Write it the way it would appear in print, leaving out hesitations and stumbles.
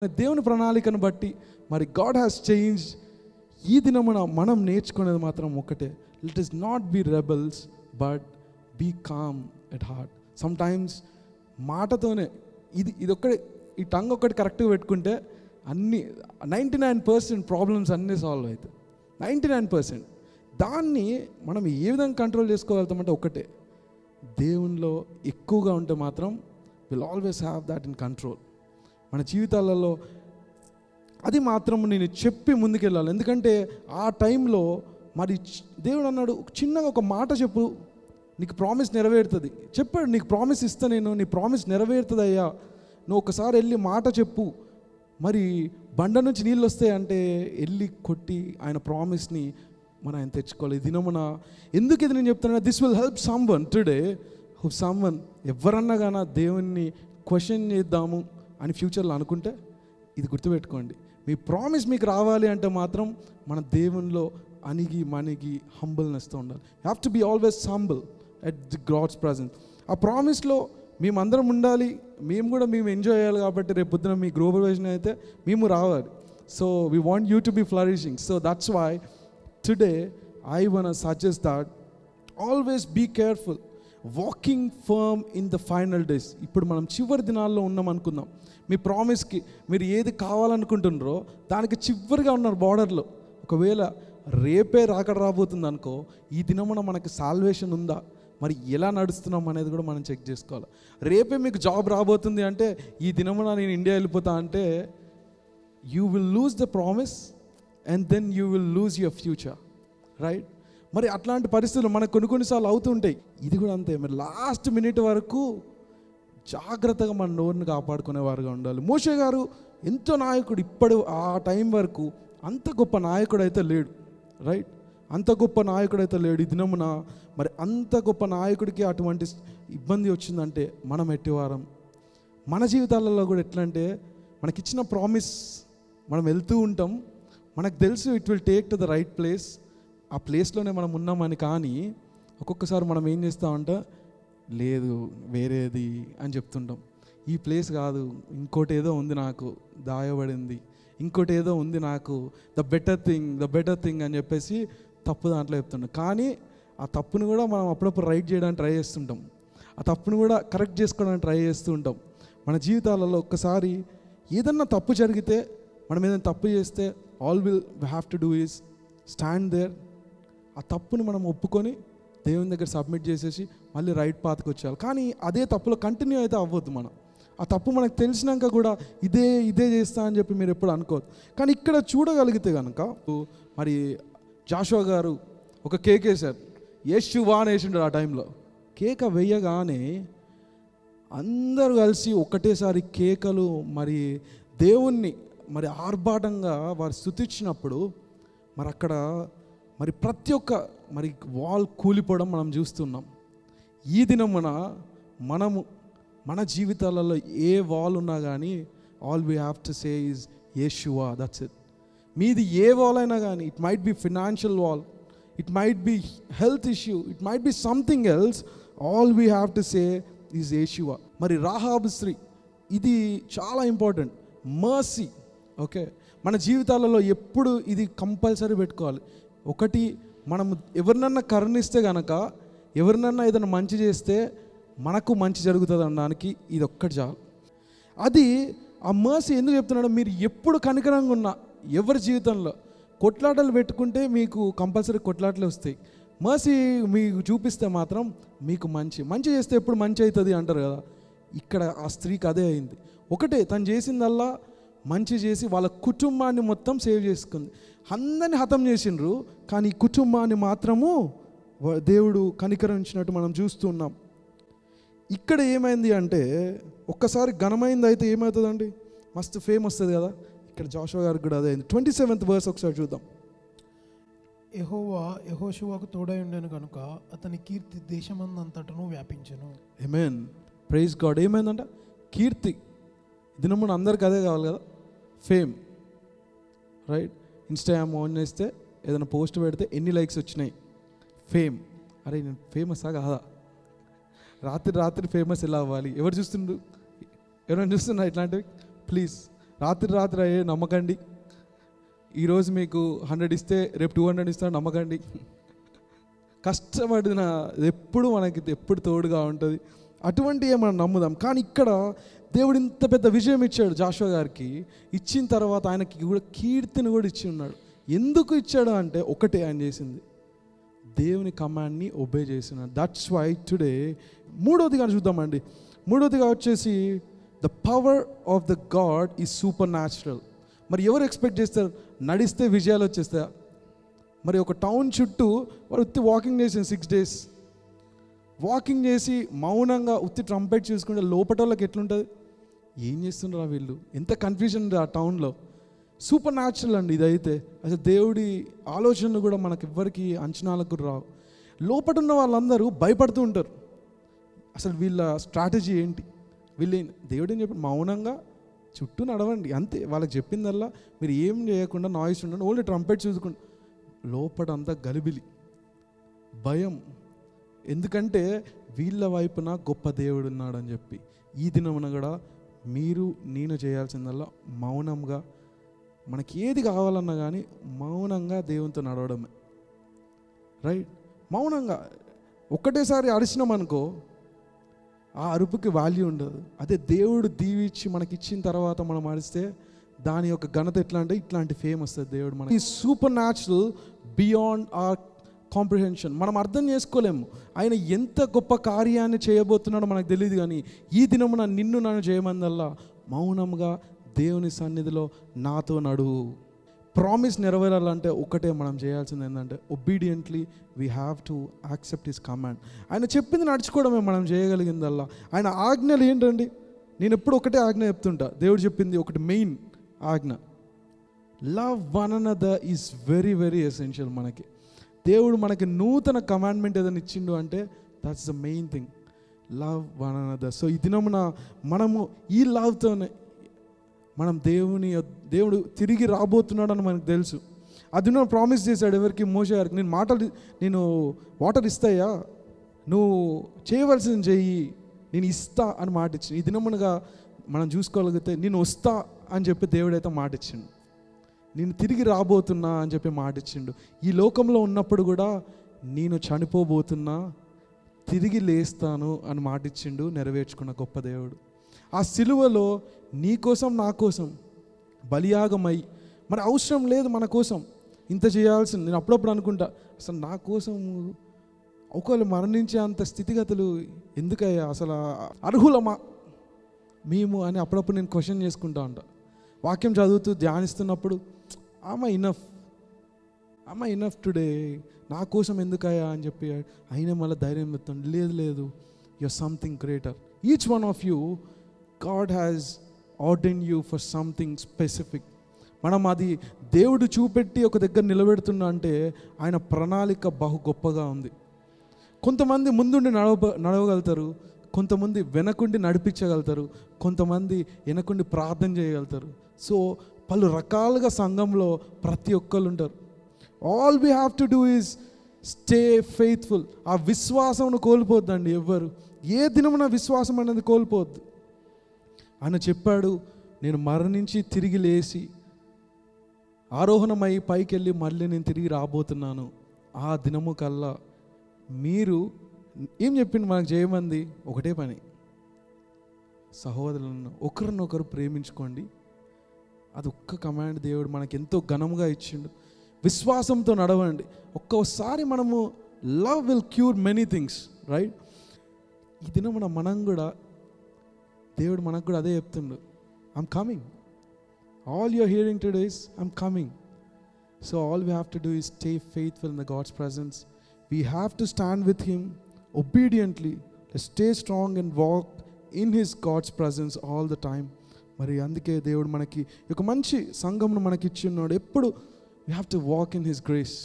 దేవుని ప్రణాళికను బట్టి మరి గాడ్ హ్యాస్ చేంజ్. ఈ దినమున మనం నేర్చుకునేది మాత్రం ఒకటే, let us not be rebels but be calm at heart. Sometimes మాటతోనే ఇది ఒక్కడే, ఈ టంగ్ ఒక్కటి కరెక్ట్గా పెట్టుకుంటే అన్నీ 99% ప్రాబ్లమ్స్ అన్నీ సాల్వ్ అవుతాయి. 99%. దాన్ని మనం ఏ విధంగా కంట్రోల్ చేసుకోగలుగుతామంటే ఒకటే, దేవునిలో ఎక్కువగా ఉంటే మాత్రం will always have that in control. మన జీవితాలలో అది మాత్రం నేను చెప్పి ముందుకెళ్ళాలి. ఎందుకంటే ఆ టైంలో మరి దేవుడు అన్నాడు, చిన్నగా ఒక మాట చెప్పు, నీకు ప్రామిస్ నెరవేరుతుంది. చెప్పాడు, నీకు ప్రామిస్ ఇస్తా, నేను నీ ప్రామిస్ నెరవేరుతుంది అయ్యా, నువ్వు ఒకసారి వెళ్ళి మాట చెప్పు. మరి బండ నుంచి నీళ్ళు వస్తాయి అంటే వెళ్ళి కొట్టి ఆయన ప్రామిస్ని ఆయన తెచ్చుకోవాలి. ఈ దినమున ఎందుకు ఇది నేను చెప్తున్నా, this will help someone today who someone ఎవరన్నా కానీ దేవుణ్ణి క్వశ్చన్ చేద్దాము అని ఫ్యూచర్లో అనుకుంటే ఇది గుర్తుపెట్టుకోండి, మీ ప్రామిస్ మీకు రావాలి అంటే మాత్రం మన దేవునిలో అణిగి మణిగి హంబుల్నెస్తో ఉండాలి. You have to be always humble at the God's presence. ఆ ప్రామిస్లో మేమందరం ఉండాలి, మేము ఎంజాయ్ చేయాలి. కాబట్టి రేపు పొద్దున మీ గ్లోబలైజేషన్ అయితే మేము రావాలి. So we want you to be flourishing. So that's why today I want suggest that always be careful, walking firm in the final days. ఇప్పుడు మనం చివరి దినాల్లో ఉన్నాం అనుకుందాం. మీ ప్రామిస్కి మీరు ఏది కావాలనుకుంటున్నారో దానికి చివరిగా ఉన్నారు బార్డర్లో. ఒకవేళ రేపే రాబోతుంది అనుకో, ఈ దినమున మనకి సాల్వేషన్ ఉందా, మరి ఎలా నడుస్తున్నాం అనేది కూడా మనం చెక్ చేసుకోవాలి. రేపే మీకు జాబ్ రాబోతుంది అంటే ఈ దినమున నేను ఇండియా వెళ్ళిపోతా అంటే you will lose the promise and then you will lose your future, right? మరి అట్లాంటి పరిస్థితులు మనకు కొన్నిసార్లు అవుతుంటాయి. ఇది కూడా అంతే. మరి లాస్ట్ మినిట్ వరకు జాగ్రత్తగా మన నోరుని కాపాడుకునేవారుగా ఉండాలి. మోషే గారు ఎంతో నాయకుడు, ఇప్పుడు ఆ టైం వరకు అంత గొప్ప నాయకుడు అయితే లేడు, రైట్? అంత గొప్ప నాయకుడు అయితే లేడు. ఈ దినమున మరి అంత గొప్ప నాయకుడికి అటువంటి ఇబ్బంది వచ్చిందంటే మనం ఎట్టివారం. మన జీవితాలలో కూడా ఎట్లా అంటే, మనకిచ్చిన ప్రామిస్ మనం వెళ్తూ ఉంటాం, మనకు తెలుసు it will take to the right place, ఆ ప్లేస్లోనే మనం ఉన్నామని. కానీ ఒక్కొక్కసారి మనం ఏం చేస్తామంటే, లేదు వేరేది అని చెప్తుంటాం. ఈ ప్లేస్ కాదు, ఇంకోటి ఏదో ఉంది నాకు దాయబడింది, ఇంకోటి ఏదో ఉంది నాకు, ద బెటర్ థింగ్ అని చెప్పేసి తప్పు దాంట్లో చెప్తుంటాం. కానీ ఆ తప్పుని కూడా మనం అప్పుడప్పుడు రైట్ చేయడానికి ట్రై చేస్తుంటాం, ఆ తప్పుని కూడా కరెక్ట్ చేసుకోవడానికి ట్రై చేస్తూ ఉంటాం. మన జీవితాలలో ఒక్కసారి ఏదన్నా తప్పు జరిగితే, మనం ఏదైనా తప్పు చేస్తే, all will have to do is stand there. ఆ తప్పుని మనం ఒప్పుకొని దేవుని దగ్గర సబ్మిట్ చేసేసి మళ్ళీ రైట్ పాత్కి వచ్చేయాలి. కానీ అదే తప్పులో కంటిన్యూ అయితే అవ్వద్దు. మనం ఆ తప్పు మనకు తెలిసినాక కూడా ఇదే చేస్తా అని చెప్పి మీరు ఎప్పుడు అనుకోవద్దు. కానీ ఇక్కడ చూడగలిగితే కనుక మరి జాషువా గారు ఒక కేక్ వేశారు, యేషువా అని వేసిండు. ఆ టైంలో కేక వేయగానే అందరూ కలిసి ఒకటేసారి కేకలు, మరి దేవుణ్ణి మరి ఆర్భాటంగా వారు స్తుతించినప్పుడు మరి అక్కడ మరి ప్రతి ఒక్క మరి వాల్ కూలిపోవడం మనం చూస్తున్నాం. ఈ దినమున మన జీవితాలలో ఏ వాల్ ఉన్నా కానీ all we have to say is Yeshua, that's it. మీది ఏ వాల్ అయినా కానీ, it might be financial wall, it might be health issue, it might be something else, all we have to say is Yeshua. మరి రాహాబు స్త్రీ, ఇది చాలా important. Mercy, okay? మన జీవితాలలో ఎప్పుడు ఇది కంపల్సరీ పెట్టుకోవాలి. ఒకటి, మనం ఎవరినన్నా కరుణిస్తే కనుక, ఎవరినన్నా ఏదైనా మంచి చేస్తే మనకు మంచి జరుగుతుంది అనడానికి ఇది ఒక్కటి చాలు. అది ఆ మర్సీ ఎందుకు చెప్తున్నాడో, మీరు ఎప్పుడు కనికరంగా ఉన్నా ఎవరి జీవితంలో కొట్లాటలు పెట్టుకుంటే మీకు కంపల్సరీ కొట్లాటలు వస్తాయి. మర్సీ మీకు చూపిస్తే మాత్రం మీకు మంచి చేస్తే ఎప్పుడు మంచి అవుతుంది అంటారు కదా. ఇక్కడ ఆ స్త్రీకి అదే అయింది. ఒకటే, తను చేసిందల్లా మంచి చేసి వాళ్ళ కుటుంబాన్ని మొత్తం సేవ్ చేసుకుంది. అందరిని హతం చేసిండ్రు, కానీ కుటుంబాన్ని మాత్రము దేవుడు కనికరించినట్టు మనం చూస్తున్నాం. ఇక్కడ ఏమైంది అంటే, ఒక్కసారి ఘనమైంది అయితే ఏమవుతుందండి, మస్తు ఫేమ్ వస్తుంది కదా. ఇక్కడ జాషువా గారికి కూడా అదే అయింది. 27th verse ఒకసారి చూద్దాం. యెహోవా యెహోషువకు తోడై ఉండెను కనుక అతని కీర్తి దేశమందంతటను వ్యాపించెను. ఆమేన్, ప్రైజ్ గాడ్. ఏమైందంట? కీర్తి. దినమున అందరికి అదే కావాలి కదా, ఫేమ్, రైట్? ఇన్స్టాగ్రామ్ ఆన్ చేస్తే ఏదైనా పోస్ట్ పెడితే ఎన్ని లైక్స్ వచ్చినాయి, ఫేమ్. అరే నేను ఫేమసా కాదా? రాత్రి ఫేమస్ ఎలా అవ్వాలి? ఎవరు చూస్తుండ్రు? ఎవరైనా చూస్తున్నా ఇట్లాంటివి? ప్లీజ్ రాత్రి అయ్యే నమ్మకండి. ఈరోజు మీకు 100 ఇస్తే రేపు 200 ఇస్తాను నమ్మకండి. కష్టపడిన ఎప్పుడు మనకి ఎప్పుడు తోడుగా ఉంటుంది. అటువంటివే మనం నమ్ముదాం. కానీ ఇక్కడ దేవుడు ఇంత పెద్ద విజయం ఇచ్చాడు జాషువా గారికి. ఇచ్చిన తర్వాత ఆయనకి కూడా కీర్తిని కూడా ఇచ్చి ఉన్నాడు. ఎందుకు ఇచ్చాడు అంటే ఒకటే ఆయన చేసింది, దేవుని కమాండ్ని ఒబే చేస్తున్నాడు. దట్స్ వై టుడే మూడోదిగా చూద్దామండి. మూడోదిగా వచ్చేసి the power of the God is super natural. మరి ఎవరు ఎక్స్పెక్ట్ చేస్తారు నడిస్తే విజయాలు వచ్చేస్తాయా? మరి ఒక టౌన్ చుట్టూ వాడు ఉత్తి వాకింగ్ చేసిన 6 days వాకింగ్ చేసి మౌనంగా ఉత్తి ట్రంపెట్ చూసుకుంటే లోపట వాళ్ళకి ఎట్లుంటుంది? ఏం చేస్తుండ్రా వీళ్ళు, ఎంత కన్ఫ్యూజన్ ఉంది ఆ టౌన్లో. సూపర్ న్యాచురల్ అండి ఇదైతే. అసలు దేవుడి ఆలోచనలు కూడా మనకి ఎవ్వరికి అంచనాలకు రావు. లోపట ఉన్న వాళ్ళందరూ భయపడుతూ ఉంటారు. అసలు వీళ్ళ స్ట్రాటజీ ఏంటి, దేవుడు ఏం చెప్పి మౌనంగా చుట్టూ నడవండి అంతే. వాళ్ళకి చెప్పిందల్లా మీరు ఏం చేయకుండా నాయిస్ ఉండండి, ఓన్లీ ట్రంపెట్ చూసుకుంటూ. లోపల అంతా గలిబిలి, భయం. ఎందుకంటే వీళ్ళ వైపున గొప్ప దేవుడు ఉన్నాడని చెప్పి. ఈ దినమున కూడా మీరు నేను చేయాల్సిందల్లా మౌనంగా, మనకి ఏది కావాలన్నా కానీ మౌనంగా దేవునితో నడవడమే. రైట్? మౌనంగా ఒక్కటేసారి అరిచినామనుకో ఆ అరుపుకి వాల్యూ ఉండదు. అదే దేవుడు దీవిచ్చి మనకి ఇచ్చిన తర్వాత మనం అరిస్తే దాని యొక్క ఘనత ఎట్లా అంటే ఇట్లాంటి ఫేమ్ వస్తుంది. దేవుడు మనకి supernatural, beyond our comprehension. మనం అర్థం చేసుకోలేము ఆయన ఎంత గొప్ప కార్యాన్ని చేయబోతున్నాడో మనకు తెలియదు. కానీ ఈ దినమున నిన్ను నన్ను చేయమందల్లా మౌనంగా దేవుని సన్నిధిలో నాతో నడువు. ప్రామిస్ నెరవేరాలంటే ఒకటే మనం చేయాల్సింది ఏంటంటే obediently we have to accept his command. ఆయన చెప్పింది నడుచుకోవడమే మనం చేయగలిగిందల్లా. ఆయన ఆజ్ఞలు ఏంటండి? నేను ఎప్పుడు ఒకటే ఆజ్ఞ చెప్తుంటా. దేవుడు చెప్పింది ఒకటి మెయిన్ ఆజ్ఞ, love one another is very very essential. మనకి దేవుడు మనకి నూతన కమాండ్మెంట్ ఏదైనా ఇచ్చిండు అంటే that's the main thing, love one another. So ఈ దినమున మనము ఈ లవ్తోనే మనం దేవుడు తిరిగి రాబోతున్నాడని మనకు తెలుసు. అది నువ్వు ప్రామిస్ చేశాడు ఎవరికి? మోషే గారికి. నేను వాటర్ ఇస్తాయా, నువ్వు చేయవలసింది చెయ్యి, నేను ఇస్తా అని మాట ఇచ్చింది. ఈ దినమునగా మనం చూసుకోగలిగితే నేను వస్తా అని చెప్పి దేవుడైతే మాట ఇచ్చిండు. నేను తిరిగి రాబోతున్నా అని చెప్పి మాట ఇచ్చిండు. ఈ లోకంలో ఉన్నప్పుడు కూడా నేను చనిపోబోతున్నా తిరిగి లేస్తాను అని మాట ఇచ్చిండు. నెరవేర్చుకున్న గొప్ప దేవుడు. ఆ సిలువలో నీ కోసం నా కోసం బలియాగమై, మరి అవసరం లేదు మన కోసం ఇంత చేయాల్సింది. నేను అప్పుడప్పుడు అనుకుంటా, అసలు నా కోసం ఒకవేళ మరణించే అంత స్థితిగతులు ఎందుకయ్యా, అసలు అర్హులమా మేము అని అప్పుడప్పుడు నేను క్వశ్చన్ చేసుకుంటా ఉంటా. వాక్యం చదువుతూ ధ్యానిస్తున్నప్పుడు ఆమె ఇనఫ్ టుడే, నా కోసం ఎందుకయ్యా అని చెప్పి అయినా మళ్ళీ ధైర్యం చెప్తాను. లేదు, you're something greater. Each one of you God has ordained you for something specific. మనం అది దేవుడు చూపెట్టి ఒక దగ్గర నిలబెడుతున్నా అంటే ఆయన ప్రణాళిక బహు గొప్పగా ఉంది. కొంతమంది ముందుండి నడవగలుగుతారు, కొంతమంది వెనకుండి నడిపించగలుగుతారు, కొంతమంది వెనకుండి ప్రార్థన చేయగలుగుతారు. సో పలు రకాలుగా సంఘంలో ప్రతి ఒక్కరు ఉంటారు. All we have to do is stay faithful. ఆ విశ్వాసం కోల్పోద్దండి ఎవ్వరు. ఏ దినమున విశ్వాసం అనేది కోల్పోద్దు. ఆయన చెప్పాడు, నేను మరణించి తిరిగి లేచి ఆరోహణమై పైకి వెళ్ళి మళ్ళీ నేను తిరిగి రాబోతున్నాను. ఆ దినము కల్లా మీరు ఏం చెప్పింది మనకు చేయమంది? ఒకటే పని, సహోదరులను ఒకరినొకరు ప్రేమించుకోండి. అది ఒక్క కమాండ్ దేవుడు మనకి ఎంతో ఘనంగా ఇచ్చిండు. విశ్వాసంతో నడవండి. ఒక్కోసారి మనము love will cure many things, right? ఈ దినం మనం కూడా దేవుడు మనకు కూడా అదే చెప్తుండు, I'm coming. All you're hearing today is I'm coming. So all we have to do is stay faithful in the God's presence. We have to stand with him obediently, stay strong and walk in his God's presence all the time. మరి అందుకే దేవుడు మనకి ఒక మంచి సంఘమును మనకి ఇచ్చి ఉన్నాడు. ఎప్పుడు we have to walk in his grace.